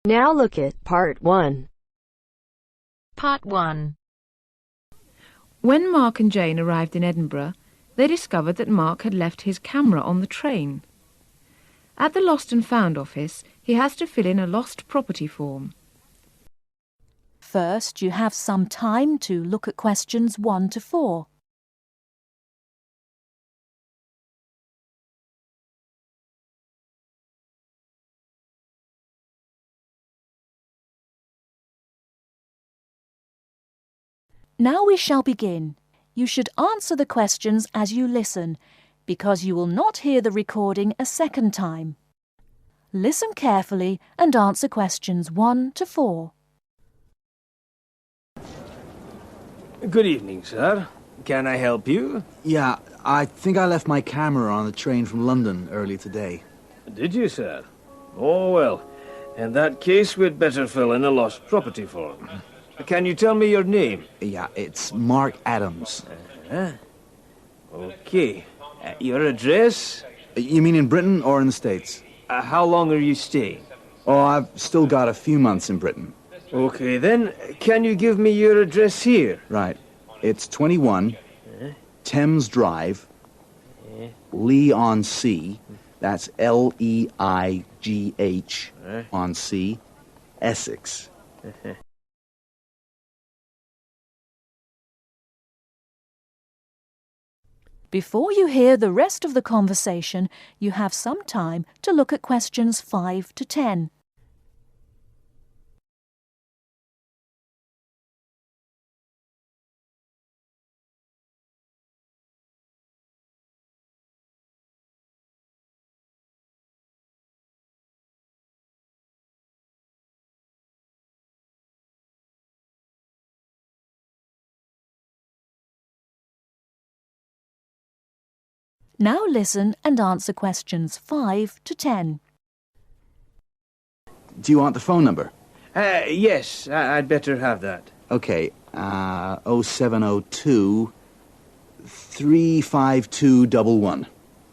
Now look at Part 1. Part 1. When Mark and Jane arrived in Edinburgh, they discovered that Mark had left his camera on the train. At the Lost and Found office, he has to fill in a lost property form. First, you have some time to look at questions 1 to 4. Now we shall begin. You should answer the questions as you listen, because you will not hear the recording a second time. Listen carefully and answer questions 1 to 4. Good evening, sir. Can I help you? Yeah, I think I left my camera on the train from London early today. Did you, sir? Oh, well. In that case, we'd better fill in a lost property form. Can you tell me your name? Yeah, it's Mark Adams. Okay. Your address? You mean in Britain or in the States? How long are you staying? Oh, I've still got a few months in Britain. Okay, then, can you give me your address here? Right. It's 21 Thames Drive, Leigh-on-Sea. That's Leigh on Sea, Essex. Before you hear the rest of the conversation, you have some time to look at questions 5 to 10. Now listen and answer questions 5 to 10. Do you want the phone number? Yes, I'd better have that. Okay, 0702 35211.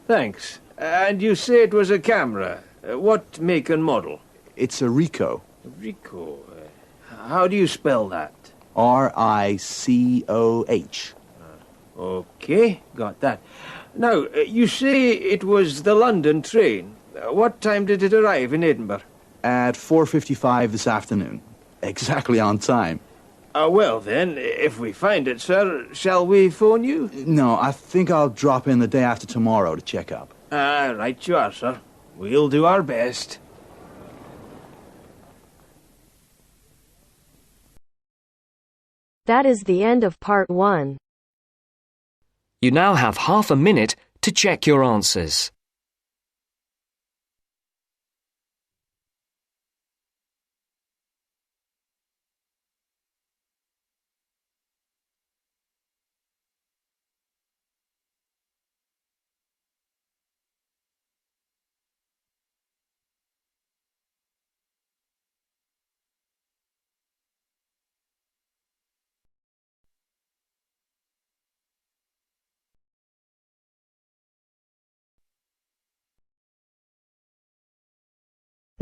Thanks. And you say it was a camera. What make and model? It's a Ricoh. Ricoh. How do you spell that? Ricoh. Okay, got that. Now, you say it was the London train. What time did it arrive in Edinburgh? At 4:55 this afternoon. Exactly on time. Well then, if we find it, sir, shall we phone you? No, I think I'll drop in the day after tomorrow to check up. Right you are, sir. We'll do our best. That is the end of Part 1. You now have half a minute to check your answers.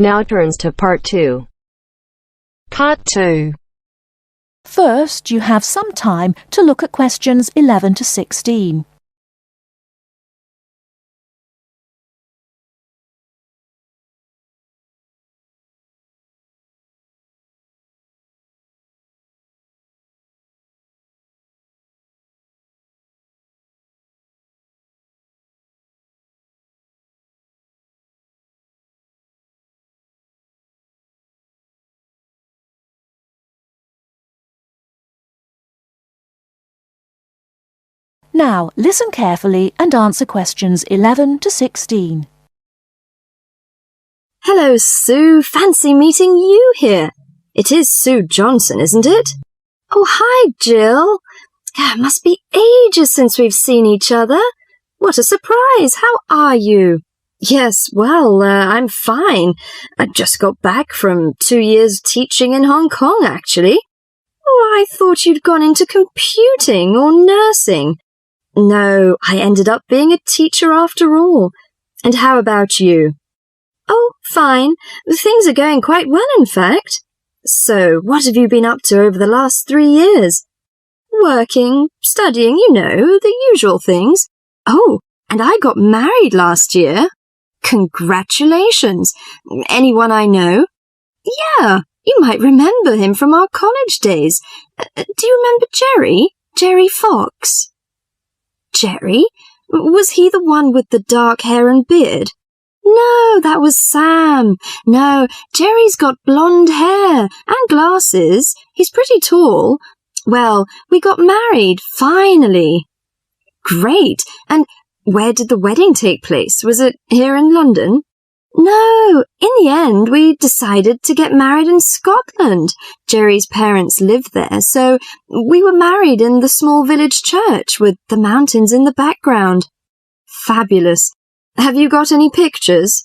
Now turns to Part 2. Part 2. First, you have some time to look at questions 11 to 16. Now, listen carefully and answer questions 11 to 16. Hello, Sue. Fancy meeting you here. It is Sue Johnson, isn't it? Oh, hi, Jill. It must be ages since we've seen each other. What a surprise. How are you? Yes, well, I'm fine. I just got back from 2 years teaching in Hong Kong, actually. Oh, I thought you'd gone into computing or nursing. No, I ended up being a teacher after all. And how about you? Oh, Fine. Things are going quite well, in fact. So, what have you been up to over the last 3 years? Working, studying, you know, the usual things. Oh, and I got married last year. Congratulations. Anyone I know? Yeah, you might remember him from our college days. Do you remember Jerry? Jerry Fox? Jerry? Was he the one with the dark hair and beard? No, that was Sam. No, Jerry's got blonde hair and glasses. He's pretty tall. Well, we got married, finally. Great. And where did the wedding take place? Was it here in London? No, in the end, we decided to get married in Scotland. Jerry's parents lived there, so we were married in the small village church with the mountains in the background. Fabulous. Have you got any pictures?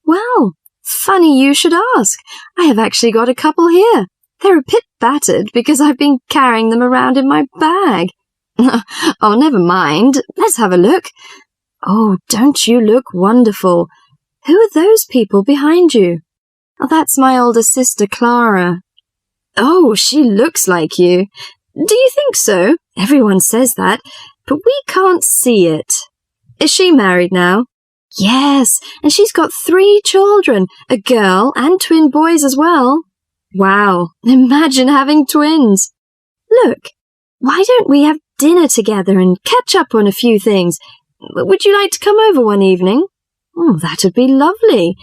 Well, funny you should ask. I have actually got a couple here. They're a bit battered because I've been carrying them around in my bag. Oh, never mind. Let's have a look. Oh, don't you look wonderful? Who are those people behind you? Oh, that's my older sister, Clara. Oh, she looks like you. Do you think so? Everyone says that, but we can't see it. Is she married now? Yes, and she's got 3 children, a girl and twin boys as well. Wow, imagine having twins. Look, why don't we have dinner together and catch up on a few things? Would you like to come over one evening? Oh, that would be lovely.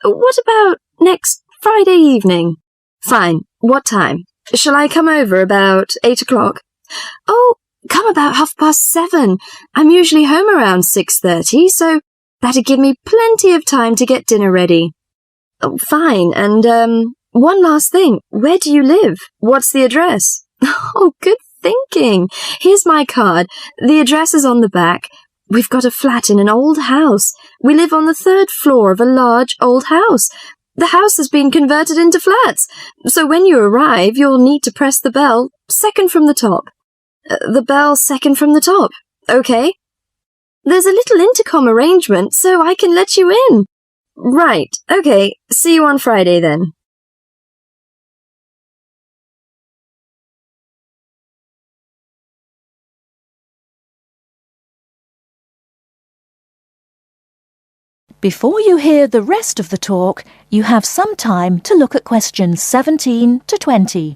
What about next Friday evening? Fine. What time? Shall I come over about 8 o'clock? Oh, come about 7:30. I'm usually home around 6:30, so that'd give me plenty of time to get dinner ready. Oh, fine. And, one last thing. Where do you live? What's the address? Oh, good thinking. Here's my card. The address is on the back. We've got a flat in an old house. We live on the 3rd floor of a large old house. The house has been converted into flats, so when you arrive, you'll need to press the bell, second from the top. The bell second from the top, okay? There's a little intercom arrangement, so I can let you in. Right, okay, see you on Friday then. Before you hear the rest of the talk, you have some time to look at questions 17 to 20.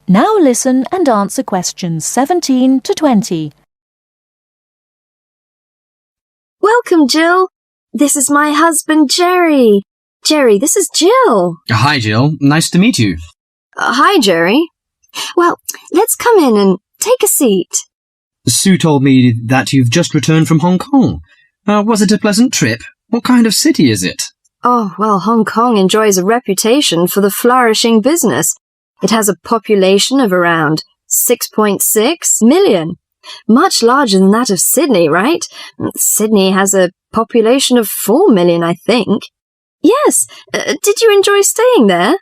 Now listen and answer questions 17 to 20. Welcome, Jill. This is my husband, Jerry. Jerry, this is Jill. Hi, Jill. Nice to meet you. Hi, Jerry. Well, let's come in and take a seat. Sue told me that you've just returned from Hong Kong. Was it a pleasant trip? What kind of city is it? Oh, well, Hong Kong enjoys a reputation for the flourishing business. It has a population of around 6.6 million. Much larger than that of Sydney, right? Sydney has a population of 4 million, I think. Yes. Did you enjoy staying there?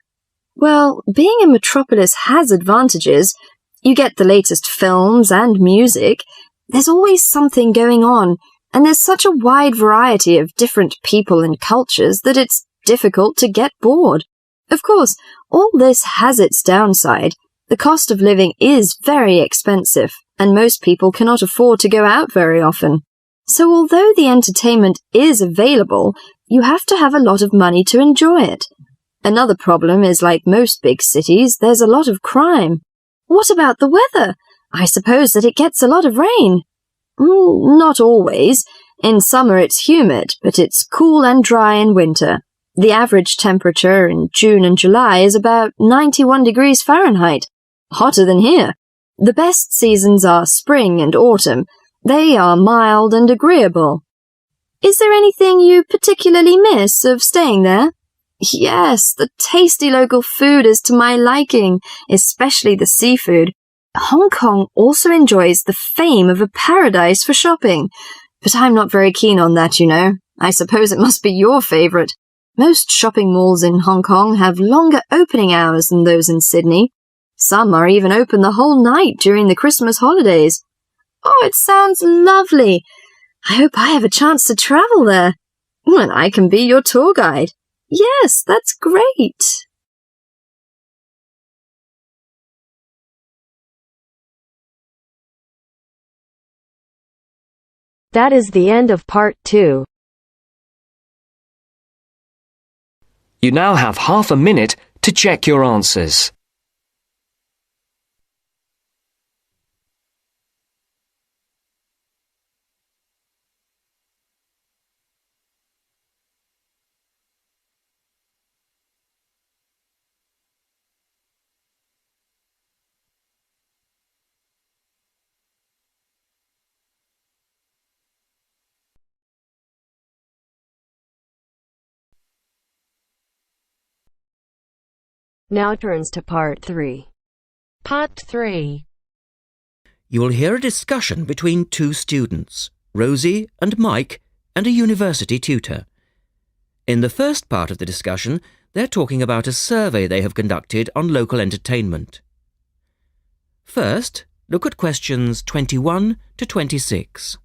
Well, being a metropolis has advantages. You get the latest films and music. There's always something going on, and there's such a wide variety of different people and cultures that it's difficult to get bored. Of course, all this has its downside. The cost of living is very expensive, and most people cannot afford to go out very often. So although the entertainment is available, you have to have a lot of money to enjoy it. Another problem is, like most big cities, there's a lot of crime. What about the weather? I suppose that it gets a lot of rain. Not always. In summer it's humid, but it's cool and dry in winter. The average temperature in June and July is about 91 degrees Fahrenheit. Hotter than here. The best seasons are spring and autumn. They are mild and agreeable. Is there anything you particularly miss of staying there? Yes, the tasty local food is to my liking, especially the seafood. Hong Kong also enjoys the fame of a paradise for shopping, but I'm not very keen on that, you know. I suppose it must be your favourite. Most shopping malls in Hong Kong have longer opening hours than those in Sydney. Some are even open the whole night during the Christmas holidays. Oh, it sounds lovely. I hope I have a chance to travel there. And I can be your tour guide. Yes, that's great. That is the end of part 2. You now have half a minute to check your answers. Now turns to part 3. Part 3. You'll hear a discussion between two students, Rosie and Mike, and a university tutor. In the first part of the discussion, they're talking about a survey they have conducted on local entertainment. First, look at questions 21 to 26.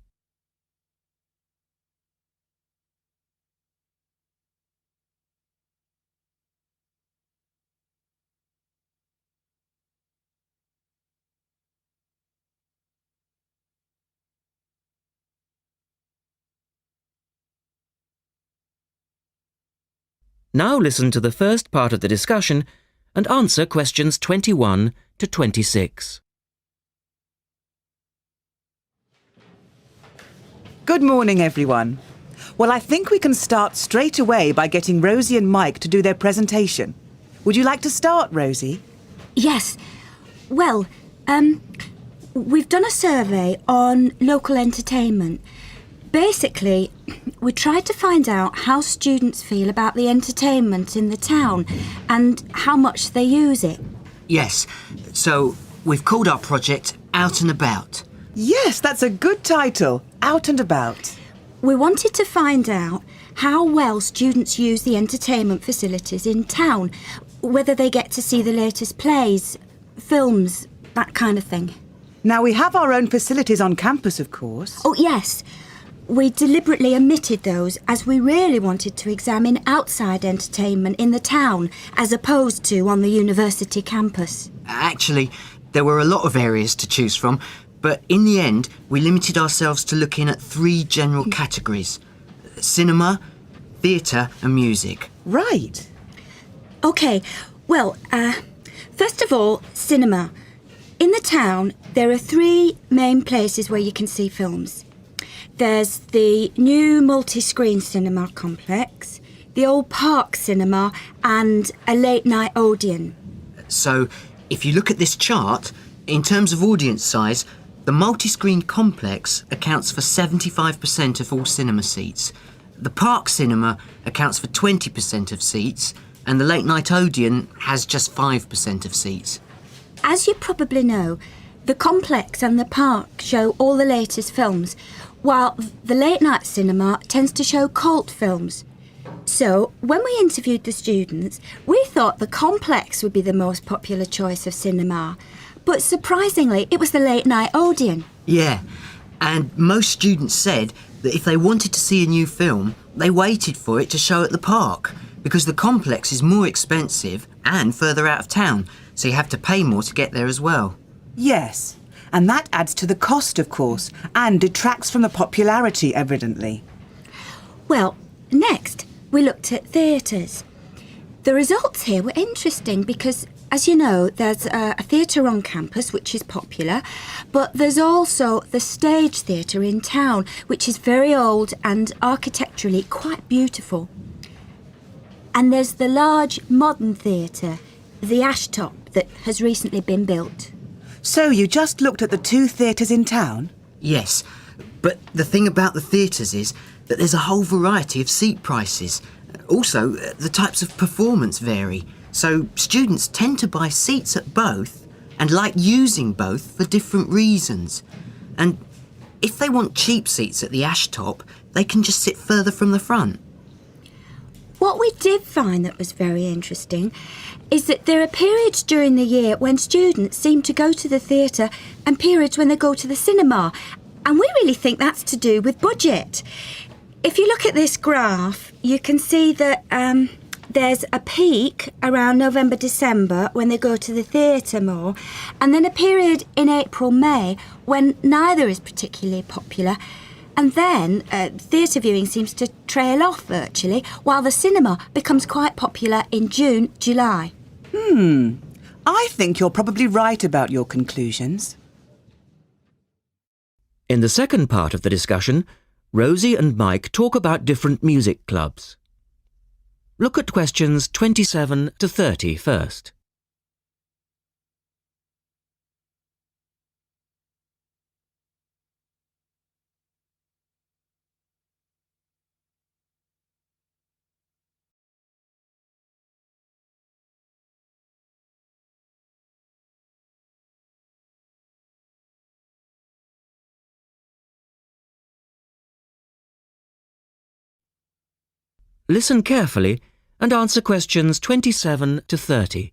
Now listen to the first part of the discussion and answer questions 21 to 26. Good morning, everyone. Well, I think we can start straight away by getting Rosie and Mike to do their presentation. Would you like to start, Rosie? Yes. Well, we've done a survey on local entertainment. Basically, we tried to find out how students feel about the entertainment in the town and how much they use it. Yes, so we've called our project Out and About. Yes, that's a good title, Out and About. We wanted to find out how well students use the entertainment facilities in town, whether they get to see the latest plays, films, that kind of thing. Now, we have our own facilities on campus, of course. Oh, yes. We deliberately omitted those as we really wanted to examine outside entertainment in the town as opposed to on the university campus. Actually, there were a lot of areas to choose from, but in the end, we limited ourselves to looking at 3 general categories: cinema, theatre and music. Right. OK, well, first of all, cinema. In the town, there are 3 main places where you can see films. There's the new multi-screen cinema complex, the old Park Cinema and a late-night Odeon. So, if you look at this chart, in terms of audience size, the multi-screen complex accounts for 75% of all cinema seats. The Park Cinema accounts for 20% of seats, and the late-night Odeon has just 5% of seats. As you probably know, the complex and the park show all the latest films, while the late-night cinema tends to show cult films. So, when we interviewed the students, we thought the complex would be the most popular choice of cinema. But surprisingly, it was the late-night Odeon. Yeah, and most students said that if they wanted to see a new film, they waited for it to show at the park, because the complex is more expensive and further out of town, so you have to pay more to get there as well. Yes, and that adds to the cost, of course, and detracts from the popularity, evidently. Well, next, we looked at theatres. The results here were interesting because, as you know, there's a theatre on campus, which is popular, but there's also the Stage Theatre in town, which is very old and architecturally quite beautiful. And there's the large modern theatre, the Ashtop, that has recently been built. So you just looked at the 2 theatres in town? Yes, but the thing about the theatres is that there's a whole variety of seat prices. Also, the types of performance vary, so students tend to buy seats at both and like using both for different reasons. And if they want cheap seats at the ash top, they can just sit further from the front. What we did find that was very interesting is that there are periods during the year when students seem to go to the theatre and periods when they go to the cinema. And we really think that's to do with budget. If you look at this graph, you can see that there's a peak around November, December when they go to the theatre more, and then a period in April, May when neither is particularly popular. And then theatre viewing seems to trail off virtually, while the cinema becomes quite popular in June, July. I think you're probably right about your conclusions. In the second part of the discussion, Rosie and Mike talk about different music clubs. Look at questions 27 to 30 first. Listen carefully and answer questions 27 to 30.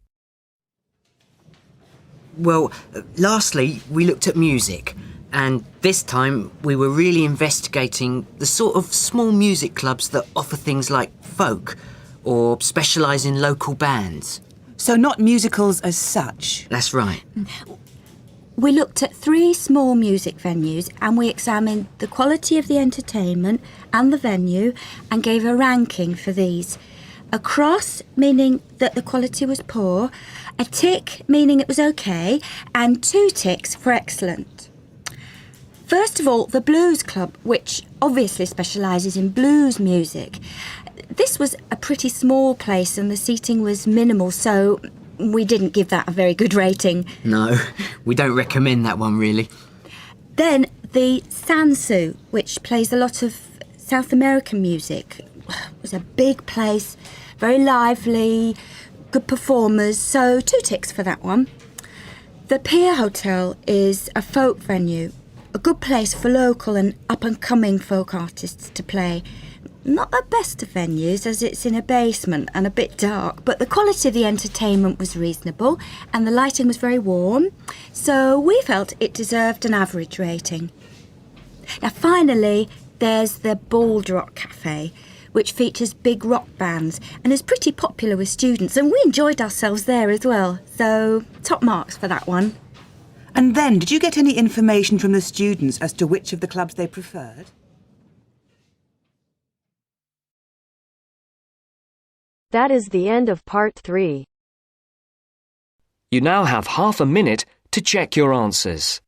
Well, lastly, we looked at music, and this time we were really investigating the sort of small music clubs that offer things like folk or specialise in local bands. So not musicals as such? That's right. We looked at 3 small music venues and we examined the quality of the entertainment and the venue and gave a ranking for these. A cross, meaning that the quality was poor, a tick, meaning it was okay, and 2 ticks for excellent. First of all, the Blues Club, which obviously specialises in blues music. This was a pretty small place and the seating was minimal, so we didn't give that a very good rating. No, we don't recommend that one, really. Then the Sansu, which plays a lot of South American music. It was a big place, very lively, good performers, so 2 ticks for that one. The Pier Hotel is a folk venue, a good place for local and up-and-coming folk artists to play. Not the best of venues, as it's in a basement and a bit dark, but the quality of the entertainment was reasonable and the lighting was very warm, so we felt it deserved an average rating. Now finally, there's the Bald Rock Cafe, which features big rock bands and is pretty popular with students, and we enjoyed ourselves there as well, so top marks for that one. And then, did you get any information from the students as to which of the clubs they preferred? That is the end of part 3. You now have half a minute to check your answers.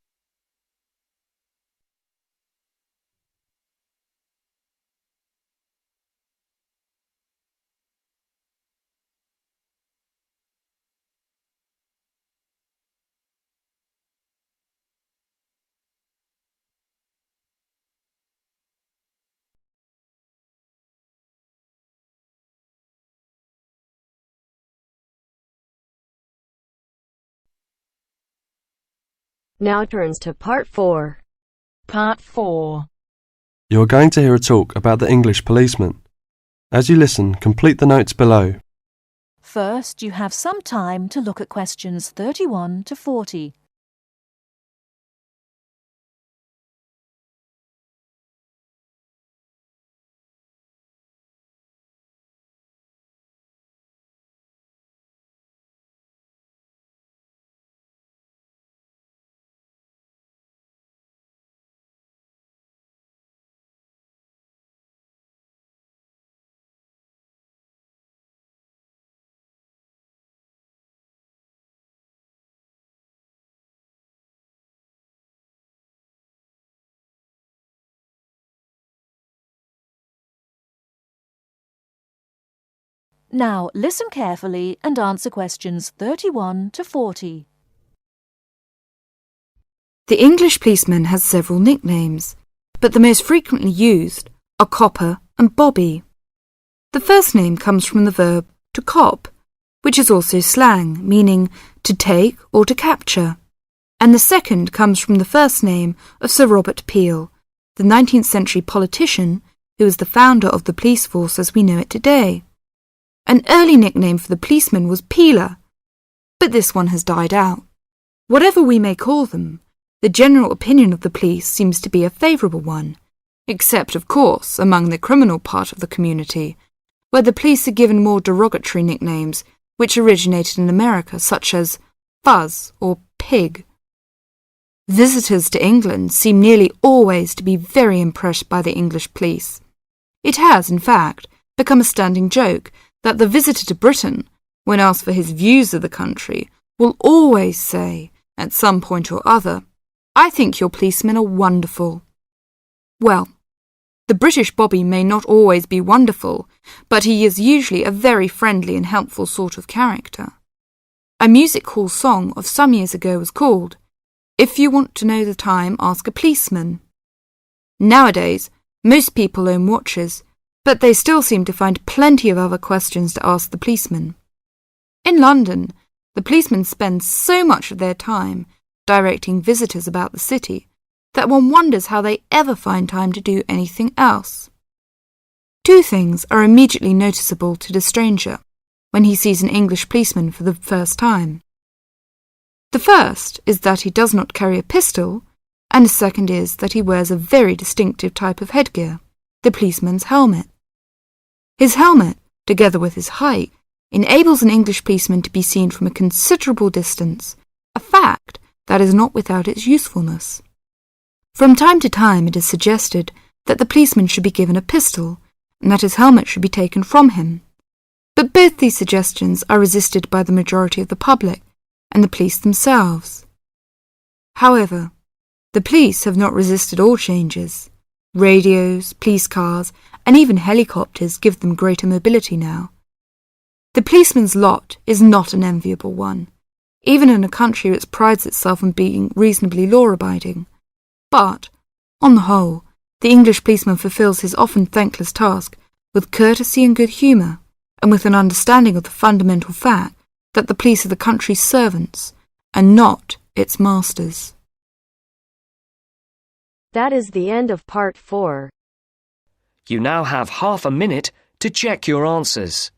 Now turns to part 4. Part 4. You are going to hear a talk about the English policeman. As you listen, complete the notes below. First, you have some time to look at questions 31 to 40. Now listen carefully and answer questions 31 to 40. The English policeman has several nicknames, but the most frequently used are Copper and Bobby. The first name comes from the verb to cop, which is also slang, meaning to take or to capture, and the second comes from the first name of Sir Robert Peel, the 19th century politician who was the founder of the police force as we know it today. An early nickname for the policeman was Peeler, but this one has died out. Whatever we may call them, the general opinion of the police seems to be a favourable one, except, of course, among the criminal part of the community, where the police are given more derogatory nicknames which originated in America, such as Fuzz or Pig. Visitors to England seem nearly always to be very impressed by the English police. It has, in fact, become a standing joke that the visitor to Britain, when asked for his views of the country, will always say, at some point or other, "I think your policemen are wonderful." Well, the British Bobby may not always be wonderful, but he is usually a very friendly and helpful sort of character. A music hall song of some years ago was called, "If you want to know the time, ask a policeman." Nowadays, most people own watches, but they still seem to find plenty of other questions to ask the policeman. In London, the policemen spend so much of their time directing visitors about the city that one wonders how they ever find time to do anything else. Two things are immediately noticeable to the stranger when he sees an English policeman for the first time. The first is that he does not carry a pistol, and the second is that he wears a very distinctive type of headgear, the policeman's helmet. His helmet, together with his height, enables an English policeman to be seen from a considerable distance, a fact that is not without its usefulness. From time to time it is suggested that the policeman should be given a pistol, and that his helmet should be taken from him. But both these suggestions are resisted by the majority of the public and the police themselves. However, the police have not resisted all changes. Radios, police cars, and even helicopters give them greater mobility now. The policeman's lot is not an enviable one, even in a country which prides itself on being reasonably law-abiding. But, on the whole, the English policeman fulfills his often thankless task with courtesy and good humour, and with an understanding of the fundamental fact that the police are the country's servants, and not its masters. That is the end of part 4. You now have half a minute to check your answers.